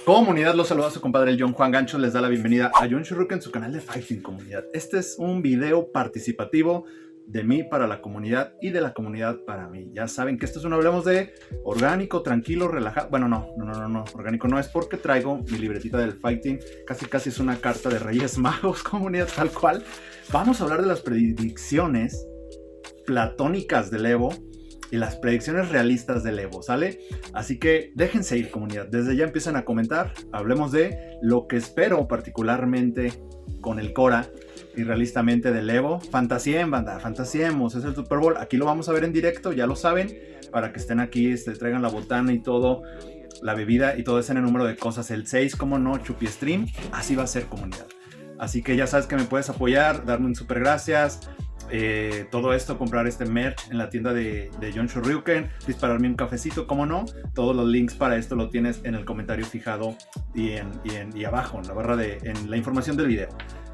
Comunidad, los saluda su compadre el John Juan Gancho, les da la bienvenida a John Shurruke en su canal de Fighting Comunidad. Este es un video participativo de mí para la comunidad y de la comunidad para mí. Ya saben que esto es un hablemos de orgánico, tranquilo, relajado. Bueno, no, orgánico no es porque traigo mi libretita del Fighting. Casi es una carta de Reyes Magos, comunidad, tal cual. Vamos a hablar de las predicciones platónicas del Evo y las predicciones realistas del Evo, ¿sale? Así que déjense ir, comunidad. Desde ya empiezan a comentar. Hablemos de lo que espero particularmente con el Cora y realistamente del Evo. Fantasien, banda, fantasiemos. Es el Super Bowl. Aquí lo vamos a ver en directo, ya lo saben. Para que estén aquí, traigan la botana y todo, la bebida y todo ese número de cosas. El 6, como no, Chupi Stream. Así va a ser, comunidad. Así que ya sabes que me puedes apoyar, darme un super gracias. Todo esto, comprar este merch en la tienda de John Shurruke, dispararme un cafecito, como no. Todos los links para esto lo tienes en el comentario fijado y abajo en la barra en la información del video.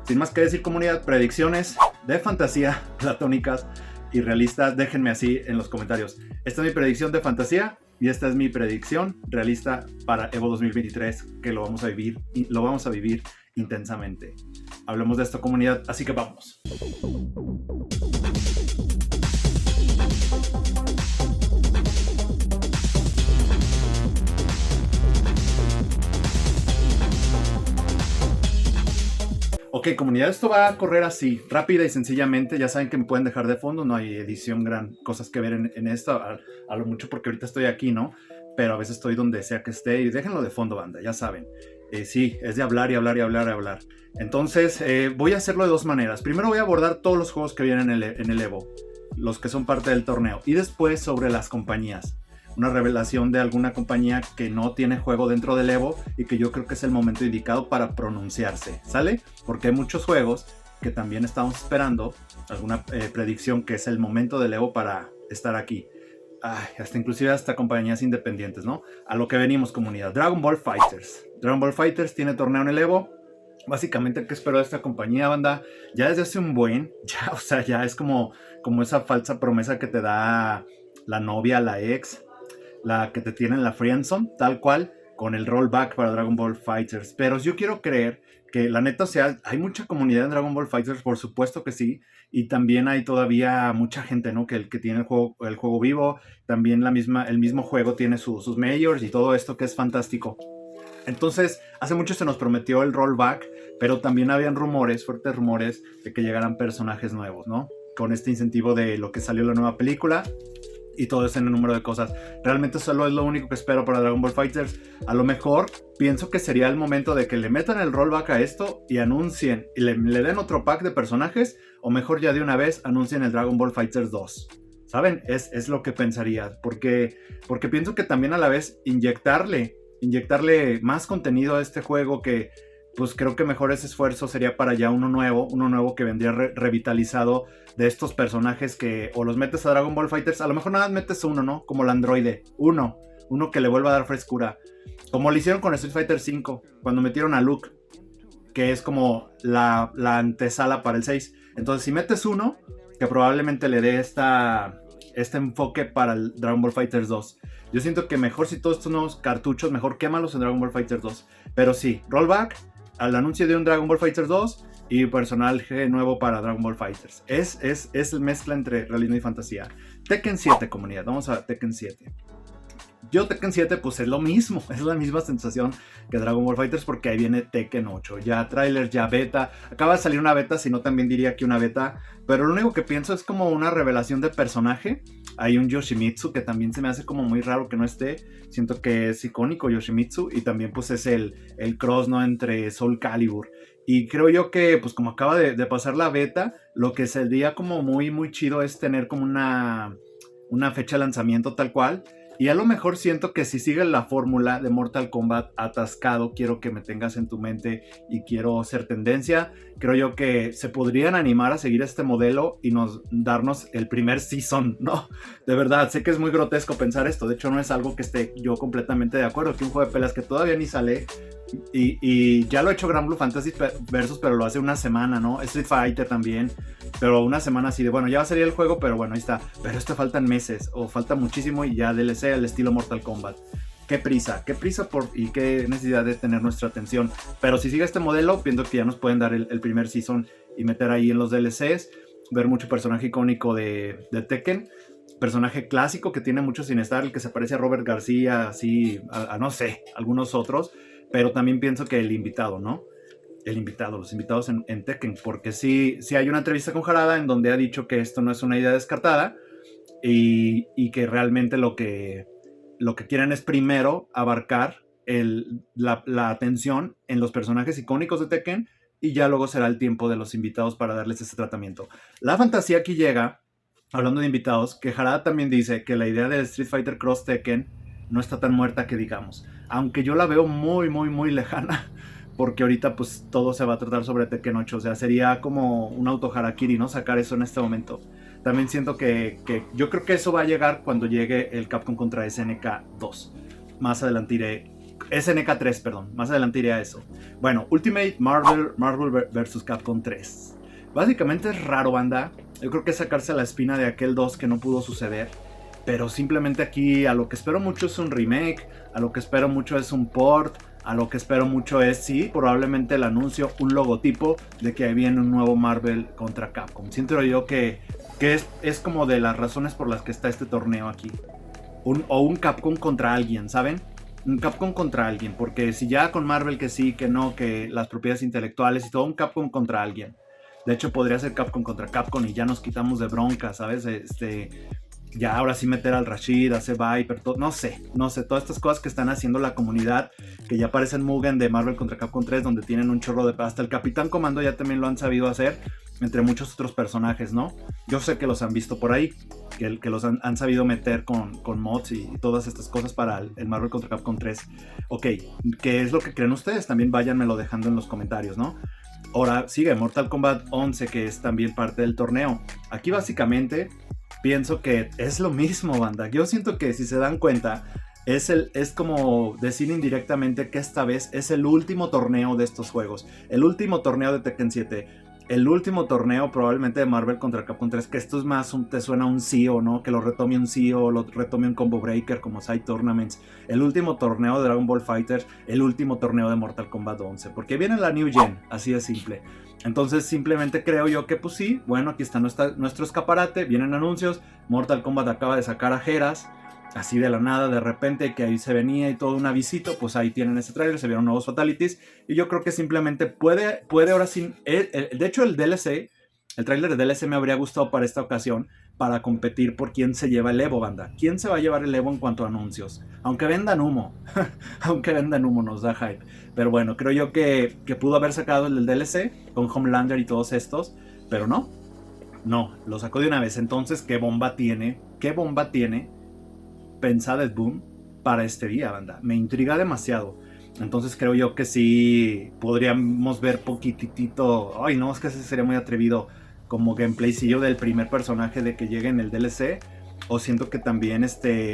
Sin más que decir, comunidad, predicciones de fantasía platónicas y realistas, déjenme así en los comentarios. Esta es mi predicción de fantasía y esta es mi predicción realista para Evo 2023, que lo vamos a vivir intensamente. Hablemos de esto, comunidad, así que vamos. Ok, comunidad, esto va a correr así, rápida y sencillamente. Ya saben que me pueden dejar de fondo, no hay edición, gran cosas que ver en esto, a lo mucho porque ahorita estoy aquí, ¿no? Pero a veces estoy donde sea que esté y déjenlo de fondo, banda, ya saben. Sí, es de hablar y hablar y hablar y hablar. Entonces, voy a hacerlo de dos maneras. Primero voy a abordar todos los juegos que vienen en el Evo, los que son parte del torneo, y después sobre las compañías. Una revelación de alguna compañía que no tiene juego dentro del Evo y que yo creo que es el momento indicado para pronunciarse, ¿sale? Porque hay muchos juegos que también estamos esperando alguna predicción que es el momento del Evo para estar aquí. Inclusive hasta compañías independientes, ¿no? A lo que venimos, comunidad. Dragon Ball Fighters. Dragon Ball Fighters tiene torneo en el Evo. Básicamente, ¿qué espero de esta compañía, banda? Ya desde hace un buen, ya es como esa falsa promesa que te da la novia, la ex, la que te tiene en la friendzone, tal cual, con el rollback para Dragon Ball Fighters. Pero yo quiero creer que la neta, hay mucha comunidad en Dragon Ball Fighters, por supuesto que sí, y también hay todavía mucha gente, ¿no? Que tiene el juego vivo, también el mismo juego tiene sus majors y todo esto que es fantástico. Entonces, hace mucho se nos prometió el rollback, pero también habían fuertes rumores de que llegaran personajes nuevos, ¿no? Con este incentivo de lo que salió la nueva película y todo ese número de cosas. Realmente solo es lo único que espero para Dragon Ball Fighters. A lo mejor pienso que sería el momento de que le metan el rollback a esto y anuncien y le den otro pack de personajes, o mejor ya de una vez anuncien el Dragon Ball Fighters 2. ¿Saben? Es lo que pensaría, porque pienso que también a la vez inyectarle más contenido a este juego, que pues creo que mejor ese esfuerzo sería para ya uno nuevo que vendría revitalizado de estos personajes que o los metes a Dragon Ball Fighters, a lo mejor nada más metes uno, ¿no? Como el androide, uno que le vuelva a dar frescura, como lo hicieron con Street Fighter V, cuando metieron a Luke, que es como la antesala para el 6. Entonces si metes uno, que probablemente le dé este enfoque para el Dragon Ball Fighters 2. Yo siento que mejor, si todos estos nuevos cartuchos, mejor quémalos en Dragon Ball Fighters 2. Pero sí, rollback al anuncio de un Dragon Ball Fighters 2 y personaje nuevo para Dragon Ball Fighters. Es mezcla entre realismo y fantasía. Tekken 7, comunidad. Vamos a Tekken 7. Tekken 7 pues es lo mismo, es la misma sensación que Dragon Ball Fighters, porque ahí viene Tekken 8, ya trailer, ya beta, acaba de salir una beta, si no también diría que una beta, pero lo único que pienso es como una revelación de personaje. Hay un Yoshimitsu que también se me hace como muy raro que no esté, siento que es icónico Yoshimitsu, y también pues es el cross, ¿no? Entre Soul Calibur, y creo yo que pues como acaba de pasar la beta, lo que sería como muy muy chido es tener como una fecha de lanzamiento tal cual. Y a lo mejor siento que si sigue la fórmula de Mortal Kombat atascado, quiero que me tengas en tu mente y quiero ser tendencia. Creo yo que se podrían animar a seguir este modelo y darnos el primer season, ¿no? De verdad, sé que es muy grotesco pensar esto. De hecho, no es algo que esté yo completamente de acuerdo. Que un juego de peleas que todavía ni sale, y ya lo ha hecho Granblue Fantasy Versus, pero lo hace una semana, ¿no? Street Fighter también, pero una semana así de, bueno, ya va a salir el juego, pero bueno, ahí está. Pero esto faltan meses, o falta muchísimo, y ya DLC al estilo Mortal Kombat. ¿Qué prisa? Y qué necesidad de tener nuestra atención? Pero si sigue este modelo, pienso que ya nos pueden dar el primer season y meter ahí en los DLCs, ver mucho personaje icónico de Tekken, personaje clásico que tiene mucho sin estar, el que se parece a Robert García, así, a no sé, algunos otros, pero también pienso que el invitado, ¿no? Los invitados en Tekken, porque sí hay una entrevista con Harada en donde ha dicho que esto no es una idea descartada y que realmente lo que quieren es primero abarcar la atención en los personajes icónicos de Tekken y ya luego será el tiempo de los invitados para darles ese tratamiento. La fantasía aquí llega, hablando de invitados, que Harada también dice que la idea de Street Fighter Cross Tekken no está tan muerta que digamos, aunque yo la veo muy, muy, muy lejana, porque ahorita pues todo se va a tratar sobre Tekken 8, o sea, sería como un auto harakiri, ¿no? Sacar eso en este momento. También siento que yo creo que eso va a llegar cuando llegue el Capcom contra SNK 2. Más adelante iré... SNK 3, perdón. Más adelante iré a eso. Bueno, Ultimate Marvel vs. Capcom 3. Básicamente es raro, banda. Yo creo que es sacarse la espina de aquel 2 que no pudo suceder. Pero simplemente aquí a lo que espero mucho es un remake. A lo que espero mucho es un port. A lo que espero mucho es, sí, probablemente el anuncio, un logotipo de que ahí viene un nuevo Marvel contra Capcom. Siento yo que es como de las razones por las que está este torneo aquí. O un Capcom contra alguien, ¿saben? Un Capcom contra alguien, porque si ya con Marvel que sí, que no, que las propiedades intelectuales y todo, un Capcom contra alguien. De hecho podría ser Capcom contra Capcom y ya nos quitamos de bronca, ¿sabes? Ya ahora sí meter al Rashid, a Viper, no sé, todas estas cosas que están haciendo la comunidad, que ya parecen Mugen de Marvel contra Capcom 3, donde tienen un chorro de... Hasta el Capitán Comando ya también lo han sabido hacer, entre muchos otros personajes, ¿no? Yo sé que los han visto por ahí, que los han sabido meter con mods y todas estas cosas para el Marvel contra Capcom 3. Ok, ¿qué es lo que creen ustedes? También váyanmelo dejando en los comentarios, ¿no? Ahora sigue Mortal Kombat 11, que es también parte del torneo. Aquí básicamente pienso que es lo mismo, banda. Yo siento que si se dan cuenta, es como decir indirectamente que esta vez es el último torneo de estos juegos. El último torneo de Tekken 7. El último torneo probablemente de Marvel contra Capcom 3, que esto es más, te suena un CEO, ¿no? Que lo retome un CEO, lo retome un Combo Breaker como Side Tournaments. El último torneo de Dragon Ball FighterZ, el último torneo de Mortal Kombat 11. Porque viene la New Gen, así de simple. Entonces simplemente creo yo que pues sí, bueno, aquí está nuestro escaparate, vienen anuncios, Mortal Kombat acaba de sacar a Geras, así de la nada, de repente, que ahí se venía y todo un avisito, pues ahí tienen ese trailer, se vieron nuevos fatalities, y yo creo que simplemente puede ahora sí, de hecho el DLC, el trailer de DLC me habría gustado para esta ocasión, para competir por quién se lleva el Evo, banda. ¿Quién se va a llevar el Evo en cuanto a anuncios? Aunque vendan humo, nos da hype. Pero bueno, creo yo que pudo haber sacado el del DLC con Homelander y todos estos, pero no, lo sacó de una vez. Entonces, ¿qué bomba tiene pensada Ed Boon para este día, banda? Me intriga demasiado. Entonces creo yo que sí podríamos ver poquitito. Ay, no, es que ese sería muy atrevido. Como gameplaycillo del primer personaje de que llegue en el DLC. O siento que también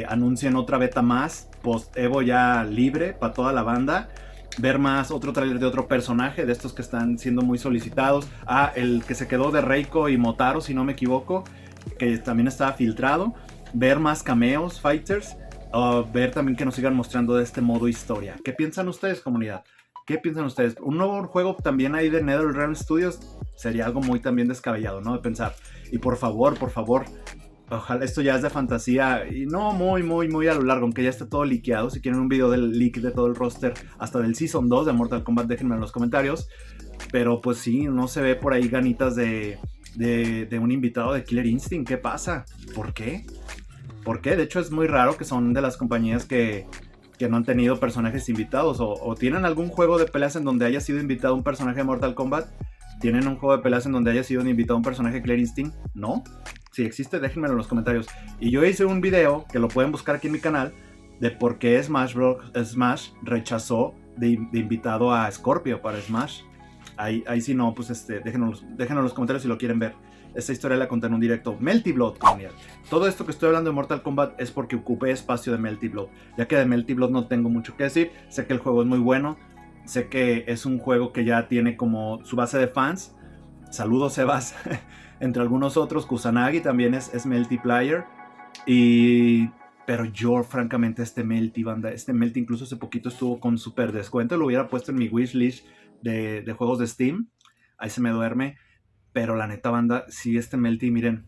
anuncien otra beta más post Evo ya libre para toda la banda. Ver más otro trailer de otro personaje de estos que están siendo muy solicitados. El que se quedó de Reiko y Motaro, si no me equivoco, que también estaba filtrado. Ver más cameos, fighters. Ver también que nos sigan mostrando de este modo historia. ¿Qué piensan ustedes, comunidad? ¿Qué piensan ustedes? Un nuevo juego también ahí de NetherRealm Studios sería algo muy también descabellado, ¿no? De pensar. Y por favor, ojalá esto ya es de fantasía y no muy, muy, muy a lo largo, aunque ya está todo liqueado. Si quieren un video del leak de todo el roster, hasta del Season 2 de Mortal Kombat, déjenme en los comentarios. Pero pues sí, no se ve por ahí ganitas de un invitado de Killer Instinct. ¿Qué pasa? ¿Por qué? De hecho es muy raro, que son de las compañías que no han tenido personajes invitados, o tienen algún juego de peleas en donde haya sido invitado un personaje de Mortal Kombat. ¿Tienen un juego de peleas en donde haya sido invitado un personaje de Killer Instinct? ¿No? Si existe, déjenmelo en los comentarios. Y yo hice un video, que lo pueden buscar aquí en mi canal, de por qué Smash rechazó de invitado a Scorpio para Smash. Ahí si no, pues déjenlo en los comentarios si lo quieren ver. Esta historia la conté en un directo. Melty Blood, comunidad. Todo esto que estoy hablando de Mortal Kombat es porque ocupé espacio de Melty Blood. Ya que de Melty Blood no tengo mucho que decir. Sé que el juego es muy bueno. Sé que es un juego que ya tiene como su base de fans. Saludos, Sebas. Entre algunos otros, Kusanagi también es Melty Player. pero yo francamente este Melty, banda, este Melty incluso hace poquito estuvo con super descuento, lo hubiera puesto en mi wishlist de juegos de Steam, ahí se me duerme, pero la neta, banda, sí, este Melty, miren,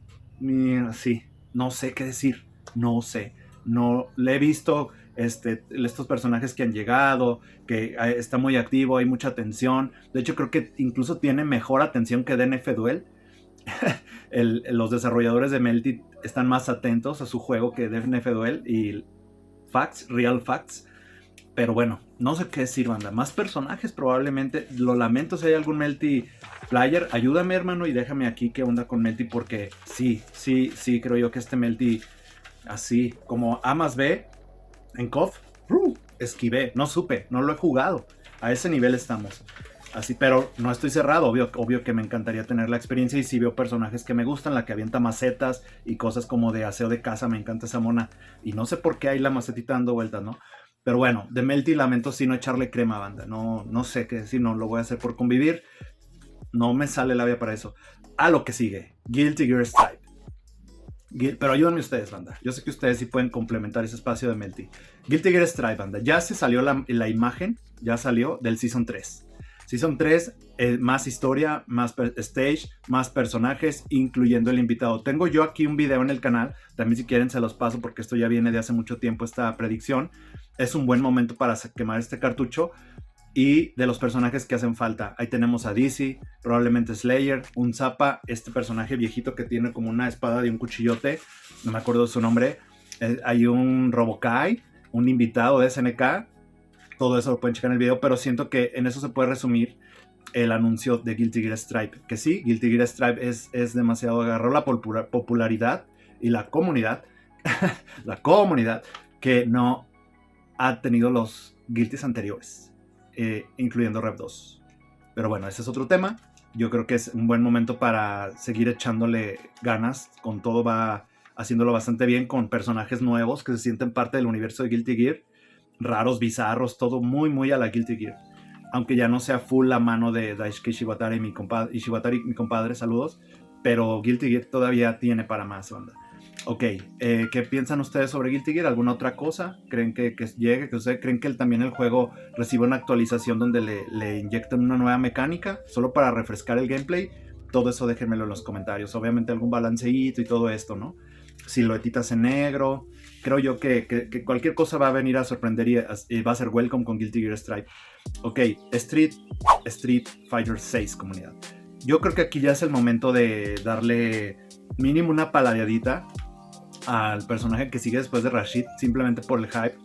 sí, no sé qué decir, no sé, no, le he visto estos personajes que han llegado, que está muy activo, hay mucha atención, de hecho creo que incluso tiene mejor atención que DNF Duel. Los desarrolladores de Melty están más atentos a su juego que DNF Duel y Facts, Real Facts. Pero bueno, no sé qué decir, banda. Más personajes probablemente. Lo lamento si hay algún Melty player. Ayúdame, hermano, y déjame aquí qué onda con Melty. Porque sí, creo yo que este Melty, así como A más B en KOF, esquivé. No supe, no lo he jugado. A ese nivel estamos. Así, pero no estoy cerrado, obvio que me encantaría tener la experiencia y si veo personajes que me gustan, la que avienta macetas y cosas como de aseo de casa, me encanta esa mona y no sé por qué hay la macetita dando vueltas, ¿no? Pero bueno, de Melty lamento si no echarle crema, banda, no sé qué decir, no lo voy a hacer por convivir, no me sale la vida para eso. A lo que sigue, Guilty Gear Stripe. Pero ayúdenme ustedes, banda. Yo sé que ustedes sí pueden complementar ese espacio de Melty. Guilty Gear Stripe, banda. Ya se salió la imagen, ya salió del Season 3. Season 3, más historia, más stage, más personajes, incluyendo el invitado. Tengo yo aquí un video en el canal, también si quieren se los paso porque esto ya viene de hace mucho tiempo, esta predicción. Es un buen momento para quemar este cartucho. Y de los personajes que hacen falta, ahí tenemos a Dizzy, probablemente Slayer, un Zappa, este personaje viejito que tiene como una espada de un cuchillote, no me acuerdo su nombre. Hay un Robokai, un invitado de SNK. Todo eso lo pueden checar en el video, pero siento que en eso se puede resumir el anuncio de Guilty Gear Stripe. Que sí, Guilty Gear Stripe es demasiado, agarró la popularidad y la comunidad, la comunidad que no ha tenido los Guiltys anteriores, incluyendo Rev 2. Pero bueno, ese es otro tema. Yo creo que es un buen momento para seguir echándole ganas. Con todo va haciéndolo bastante bien, con personajes nuevos que se sienten parte del universo de Guilty Gear. Raros, bizarros, todo muy a la Guilty Gear. Aunque ya no sea full la mano de Daisuke Ishiwatari, mi compadre, saludos. Pero Guilty Gear todavía tiene para más, banda. Ok, ¿qué piensan ustedes sobre Guilty Gear? ¿Alguna otra cosa? ¿Creen que llegue? ¿Creen que también el juego reciba una actualización donde le inyecten una nueva mecánica? Solo para refrescar el gameplay. Todo eso déjenmelo en los comentarios. Obviamente algún balanceíto y todo esto, ¿no? Siluetitas en negro. Creo yo que cualquier cosa va a venir a sorprender y va a ser welcome con Guilty Gear Stripe. Ok, Street Fighter 6, comunidad. Yo creo que aquí ya es el momento de darle mínimo una paladeadita al personaje que sigue después de Rashid, simplemente por el hype,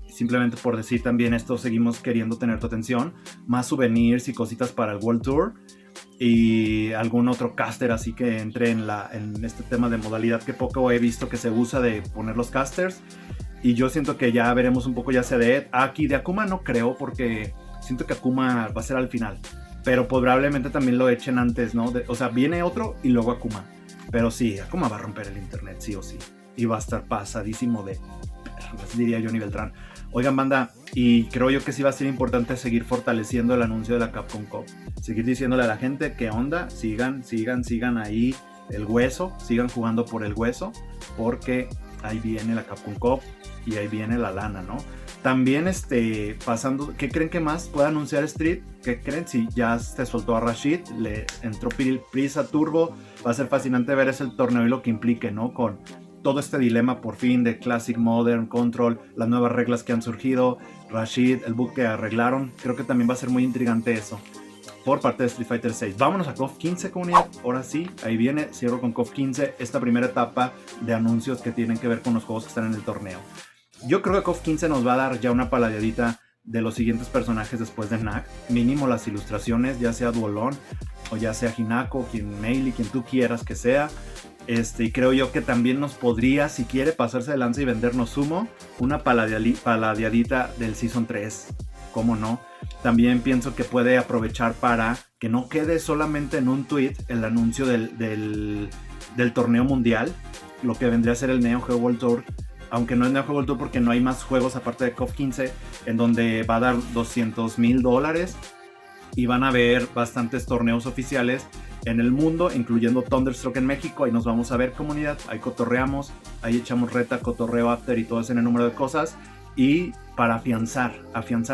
simplemente por decir también esto, seguimos queriendo tener tu atención, más souvenirs y cositas para el World Tour y algún otro caster así que entre en este tema de modalidad que poco he visto que se usa de poner los casters, y yo siento que ya veremos un poco ya sea de Ed. Aquí de Akuma no creo porque siento que Akuma va a ser al final, pero probablemente también lo echen antes, ¿no? O sea, viene otro y luego Akuma, pero sí, Akuma va a romper el internet sí o sí y va a estar pasadísimo de perras, diría Johnny Beltrán. Oigan, banda, y creo yo que sí va a ser importante seguir fortaleciendo el anuncio de la Capcom Cup. Seguir diciéndole a la gente qué onda, sigan ahí el hueso, sigan jugando por el hueso, porque ahí viene la Capcom Cup y ahí viene la lana, ¿no? También pasando, ¿qué creen que más puede anunciar Street? ¿Qué creen? Si ya se soltó a Rashid, le entró prisa turbo, va a ser fascinante ver ese torneo y lo que implique, ¿no? Con todo este dilema por fin de Classic, Modern, Control, las nuevas reglas que han surgido, Rashid, el bug que arreglaron. Creo que también va a ser muy intrigante eso por parte de Street Fighter 6. Vámonos a KOF 15, comunidad. Ahora sí, ahí viene, cierro con KOF 15, esta primera etapa de anuncios que tienen que ver con los juegos que están en el torneo. Yo creo que KOF 15 nos va a dar ya una paladeadita de los siguientes personajes después de Knack. Mínimo las ilustraciones, ya sea Duolón o ya sea Hinako, Meili, quien tú quieras que sea. Y creo yo que también nos podría, si quiere pasarse de lanza y vendernos Sumo, una paladeadita del Season 3. ¿Cómo no? También pienso que puede aprovechar para que no quede solamente en un tweet el anuncio del torneo mundial, lo que vendría a ser el Neo Geo World Tour. Aunque no es Neo Geo World Tour porque no hay más juegos aparte de KOF 15, en donde va a dar $200,000 y van a haber bastantes torneos oficiales en el mundo, incluyendo Thunderstruck en México. Ahí nos vamos a ver, comunidad, ahí cotorreamos, ahí echamos reta, cotorreo, after y todo ese número de cosas. Y para afianzar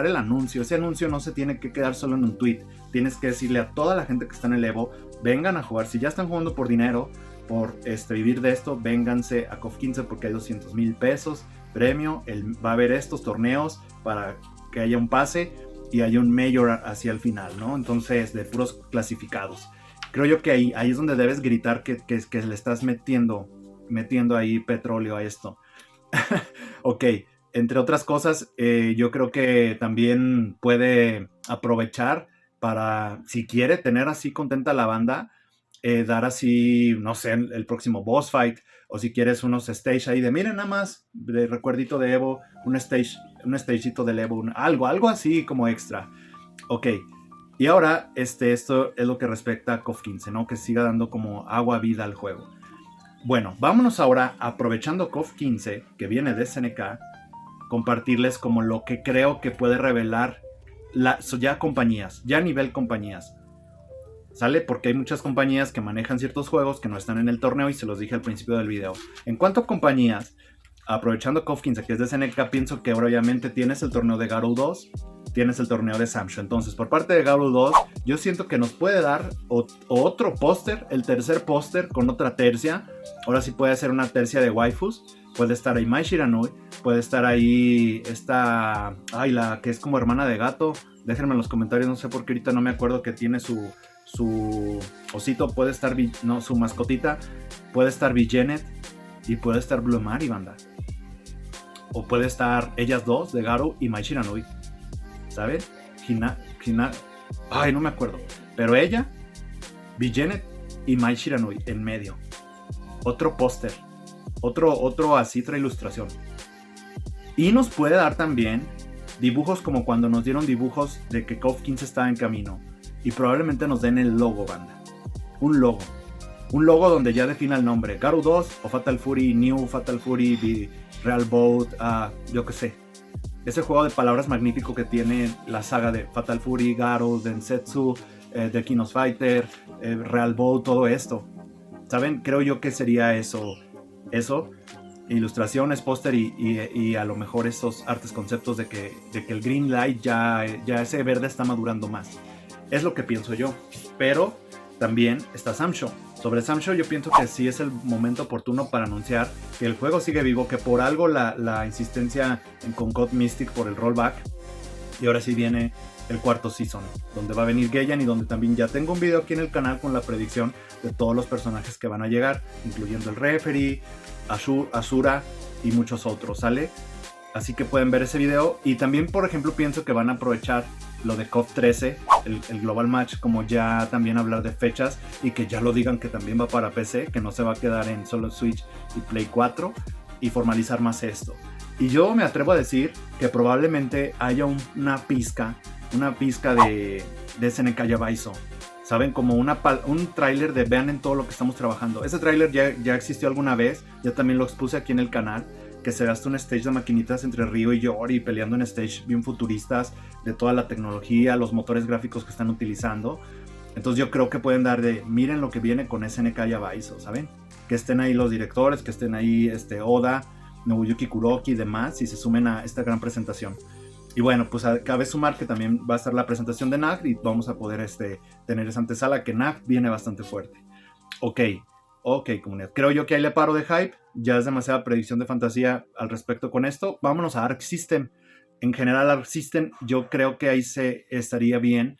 el anuncio, ese anuncio no se tiene que quedar solo en un tweet, tienes que decirle a toda la gente que está en el Evo, vengan a jugar, si ya están jugando por dinero, por vivir de esto, vénganse a KOF 15 porque hay 200,000 pesos premio, va a haber estos torneos para que haya un pase y haya un mayor hacia el final, ¿no? Entonces, de puros clasificados. Creo yo que ahí es donde debes gritar que le estás metiendo ahí petróleo a esto. Ok, entre otras cosas, yo creo que también puede aprovechar para, si quiere tener así contenta la banda, dar así, no sé, el próximo boss fight, o si quieres unos stage ahí de, miren nada más, de recuerdito de Evo, un stagecito del Evo, algo así como extra. Ok, y ahora esto es lo que respecta a KOF 15, ¿no? Que siga dando como agua vida al juego. Bueno, vámonos ahora, aprovechando KOF 15, que viene de SNK, compartirles como lo que creo que puede revelar ya compañías, ya a nivel compañías. ¿Sale? Porque hay muchas compañías que manejan ciertos juegos que no están en el torneo y se los dije al principio del video. En cuanto a compañías, aprovechando KOF 15 que es de SNK, pienso que obviamente tienes el torneo de Garou 2, tienes el torneo de Samsho. Entonces, por parte de Garou 2, yo siento que nos puede dar otro póster, el tercer póster con otra tercia. Ahora sí puede ser una tercia de waifus. Puede estar ahí Mai Shiranui, puede estar ahí la que es como hermana de gato. Déjenme en los comentarios, no sé por qué ahorita no me acuerdo, que tiene su osito, puede estar, no, su mascotita, puede estar Vigenet y puede estar Blue Mari, banda. O puede estar ellas dos, de Garou y Mai Shiranui, ¿saben? No me acuerdo, pero ella, Vigenet y Mai Shiranui en medio. Otro póster, otro así, otra ilustración. Y nos puede dar también dibujos como cuando nos dieron dibujos de que KOF 15 estaba en camino. Y probablemente nos den el logo, banda. Un logo donde ya defina el nombre. Garou 2 o Fatal Fury New, Fatal Fury Real Boat, yo qué sé. Ese juego de palabras magnífico que tiene la saga de Fatal Fury, Garou, Densetsu, The King of Fighter, Real Boat, todo esto. ¿Saben? Creo yo que sería eso. Ilustraciones, póster y a lo mejor esos artes conceptos de que el green light ya ese verde está madurando más. Es lo que pienso yo, pero también está Samsho. Sobre Samsho yo pienso que sí es el momento oportuno para anunciar que el juego sigue vivo, que por algo la insistencia en Concord Mystic por el rollback, y ahora sí viene el cuarto season, donde va a venir Geian y donde también ya tengo un video aquí en el canal con la predicción de todos los personajes que van a llegar, incluyendo el referee, Asura y muchos otros, ¿sale? Así que pueden ver ese video. Y también, por ejemplo, pienso que van a aprovechar lo de KOF 13, el Global Match, como ya también hablar de fechas y que ya lo digan que también va para PC, que no se va a quedar en solo Switch y Play 4, y formalizar más esto. Y yo me atrevo a decir que probablemente haya una pizca de SNK Yabaizo. ¿Saben? Como un tráiler de vean en todo lo que estamos trabajando. Ese tráiler ya existió alguna vez, ya también lo expuse aquí en el canal, que se gasta un stage de maquinitas entre Ryo y Yori peleando en stage bien futuristas de toda la tecnología, los motores gráficos que están utilizando. Entonces yo creo que pueden dar de, miren lo que viene con SNK Yabaizo, ¿saben? Que estén ahí los directores, que estén ahí Oda, Nobuyuki Kuroki y demás, y se sumen a esta gran presentación. Y bueno, pues cabe sumar que también va a estar la presentación de NAG y vamos a poder tener esa antesala que NAG viene bastante fuerte. Ok, comunidad. Creo yo que ahí le paro de hype. Ya es demasiada predicción de fantasía al respecto con esto. Vámonos a Arc System. En general, Arc System, yo creo que ahí estaría bien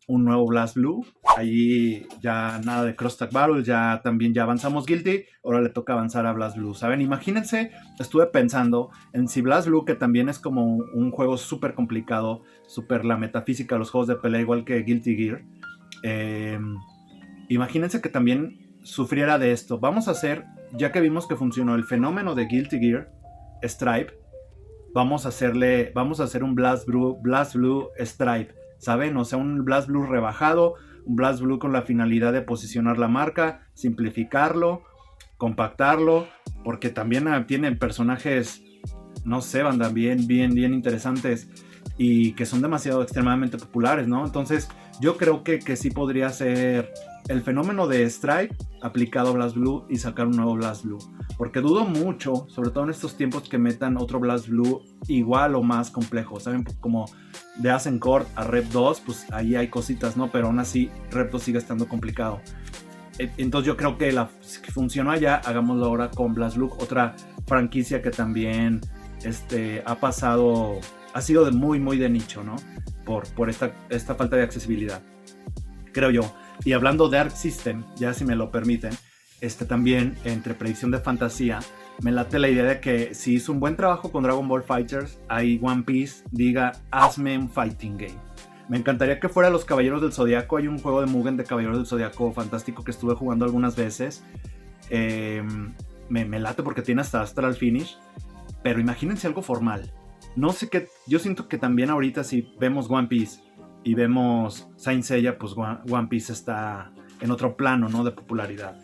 un nuevo BlazBlue. Ahí ya nada de Cross Tag Battle, ya avanzamos Guilty, ahora le toca avanzar a BlazBlue, ¿saben? Imagínense, estuve pensando en si BlazBlue, que también es como un juego súper complicado, súper la metafísica de los juegos de pelea, igual que Guilty Gear, imagínense que también sufriera de esto. Vamos a hacer, ya que vimos que funcionó el fenómeno de Guilty Gear Stripe, vamos a hacer un BlazBlue Stripe, ¿saben? O sea, un BlazBlue rebajado, un BlazBlue con la finalidad de posicionar la marca, simplificarlo, compactarlo, porque también tienen personajes, no sé, banda, bien interesantes y que son demasiado extremadamente populares, ¿no? Entonces, yo creo que sí podría ser el fenómeno de Stripe aplicado a BlazBlue y sacar un nuevo BlazBlue. Porque dudo mucho, sobre todo en estos tiempos, que metan otro BlazBlue igual o más complejo. ¿Saben? Como de Azincourt a Rep 2, pues ahí hay cositas, ¿no? Pero aún así, Rep 2 sigue estando complicado. Entonces yo creo que que funcionó allá, hagámoslo ahora con BlazBlue, otra franquicia que también ha sido de muy de nicho, ¿no? Por esta falta de accesibilidad, creo yo. Y hablando de Arc System, ya si me lo permiten, también entre predicción de fantasía, me late la idea de que si hizo un buen trabajo con Dragon Ball FighterZ, ahí One Piece diga, hazme un fighting game. Me encantaría que fuera los Caballeros del Zodiaco. Hay un juego de Mugen de Caballeros del Zodiaco fantástico que estuve jugando algunas veces. Me late porque tiene hasta Astral Finish. Pero imagínense algo formal. No sé qué. Yo siento que también ahorita si vemos One Piece y vemos Saint Seiya, pues One Piece está en otro plano, ¿no? De popularidad.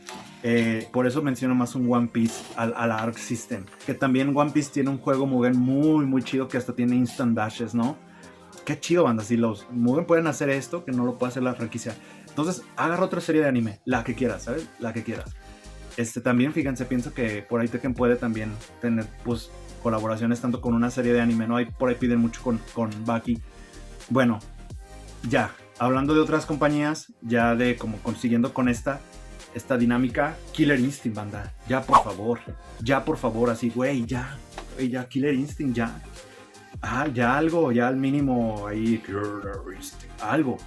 Por eso menciono más un One Piece a la Arc System. Que también One Piece tiene un juego Mugen muy chido que hasta tiene instant dashes, ¿no? Qué chido, banda. Si los Mugen pueden hacer esto, que no lo puede hacer la franquicia. Entonces, agarra otra serie de anime. La que quieras, ¿sabes? La que quieras. También, fíjense, pienso que por ahí Tekken puede también tener, pues, colaboraciones tanto con una serie de anime, ¿no? Por ahí piden mucho con Baki. Bueno, ya. Hablando de otras compañías, ya de como consiguiendo con esta dinámica, Killer Instinct, banda. Ya, por favor. Ya, por favor, así, güey, ya. Güey, ya, Killer Instinct, ya. Ya algo, ya al mínimo ahí, algo,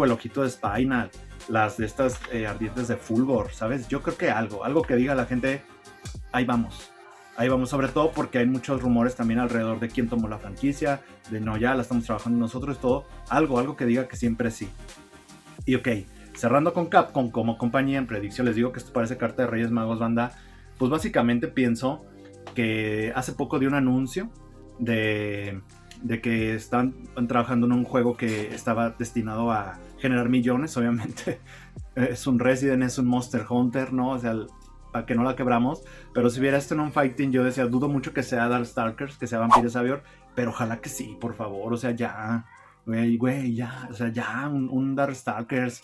el ojito de Spinal, las de estas ardientes de Fulgor, ¿sabes? Yo creo que algo que diga la gente, ahí vamos, sobre todo porque hay muchos rumores también alrededor de quién tomó la franquicia, de no, ya la estamos trabajando nosotros, todo, algo que diga que siempre sí. Y ok, cerrando con Capcom como compañía en predicción, les digo que esto parece carta de Reyes Magos, banda, pues básicamente pienso que hace poco dio un anuncio de que están trabajando en un juego que estaba destinado a generar millones, obviamente. Es un Resident, es un Monster Hunter, ¿no? O sea, para que no la quebramos. Pero si viera esto en un fighting, yo decía, dudo mucho que sea Darkstalkers, que sea Vampire Savior, pero ojalá que sí, por favor. O sea, ya, güey, ya. O sea, ya, un Darkstalkers.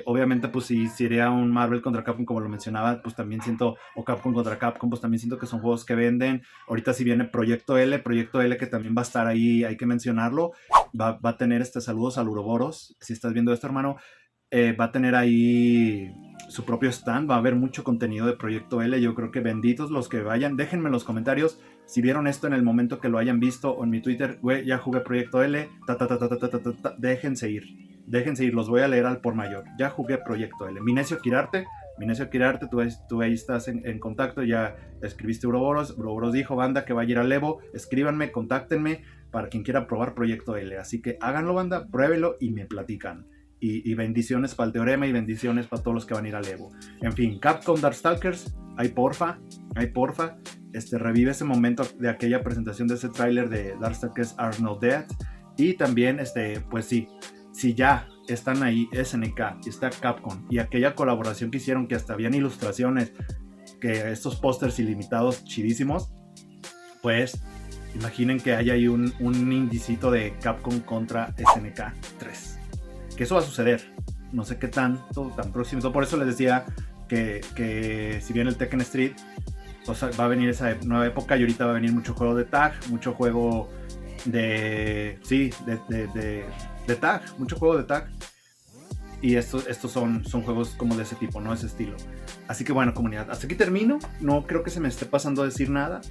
Obviamente, pues si sería un Marvel contra Capcom, como lo mencionaba, pues también siento, o Capcom contra Capcom, pues también siento que son juegos que venden. Ahorita si viene Proyecto L que también va a estar ahí, hay que mencionarlo, va a tener saludos al Uroboros, si estás viendo esto, hermano, va a tener ahí su propio stand, va a haber mucho contenido de Proyecto L. Yo creo que benditos los que vayan, déjenme en los comentarios si vieron esto en el momento que lo hayan visto, o en mi Twitter, güey, ya jugué Proyecto L, déjense ir, los voy a leer al por mayor. Ya jugué Proyecto L. Minecio Kirarte, tú ahí estás en contacto, ya escribiste Uroboros dijo, banda, que va a ir al Evo, escríbanme, contáctenme para quien quiera probar Proyecto L. Así que háganlo, banda, pruébelo y me platican. Y bendiciones para el Teorema y bendiciones para todos los que van a ir al Evo. En fin, Capcom Darkstalkers, ahí porfa, revive ese momento de aquella presentación de ese tráiler de Darkstalkers Are Not Dead. Y también, pues sí, si ya están ahí SNK y está Capcom y aquella colaboración que hicieron, que hasta habían ilustraciones, que estos pósters ilimitados chidísimos, pues imaginen que hay ahí un indicito de Capcom contra SNK 3, que eso va a suceder, no sé qué tan próximo. Por eso les decía que si bien el Tekken Street, pues va a venir esa nueva época, y ahorita va a venir mucho juego de tag, mucho juego de tag, mucho juego de tag, y estos son juegos como de ese tipo, no ese estilo. Así que bueno, comunidad, hasta aquí termino. No creo que se me esté pasando a decir nada.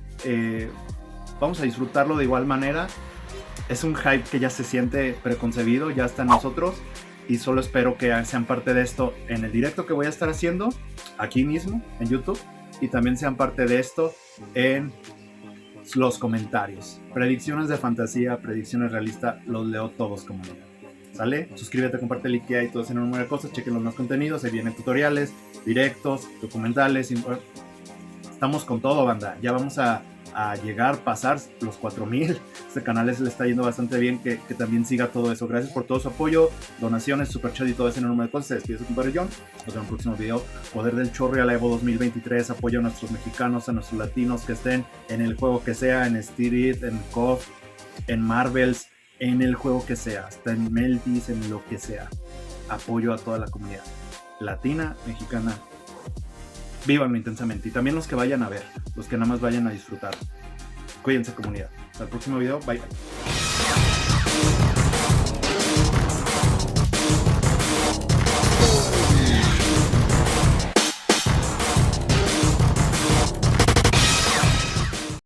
Vamos a disfrutarlo de igual manera. Es un hype que ya se siente preconcebido, ya está en nosotros, y solo espero que sean parte de esto en el directo que voy a estar haciendo aquí mismo en YouTube, y también sean parte de esto en los comentarios. Predicciones de fantasía, predicciones realistas, los leo todos, comunidad. ¿Sale? Suscríbete, comparte, likea y todo ese número de cosas. Chequen los más contenidos. Ahí vienen tutoriales, directos, documentales. Estamos con todo, banda. Ya vamos a llegar, pasar los 4000. Este canal le está yendo bastante bien. Que también siga todo eso. Gracias por todo su apoyo, donaciones, super chat y todo ese número de cosas. Se despide su compadre John. Nos vemos en el próximo video. Poder del Chorro y a la Evo 2023. Apoyo a nuestros mexicanos, a nuestros latinos que estén en el juego que sea, en Street, en KOF, en Marvels, en el juego que sea, hasta en Meltis, en lo que sea. apoyo a toda la comunidad latina, mexicana. Vívanlo intensamente. Y también los que vayan a ver, los que nada más vayan a disfrutar. Cuídense, comunidad. Hasta el próximo video. Bye.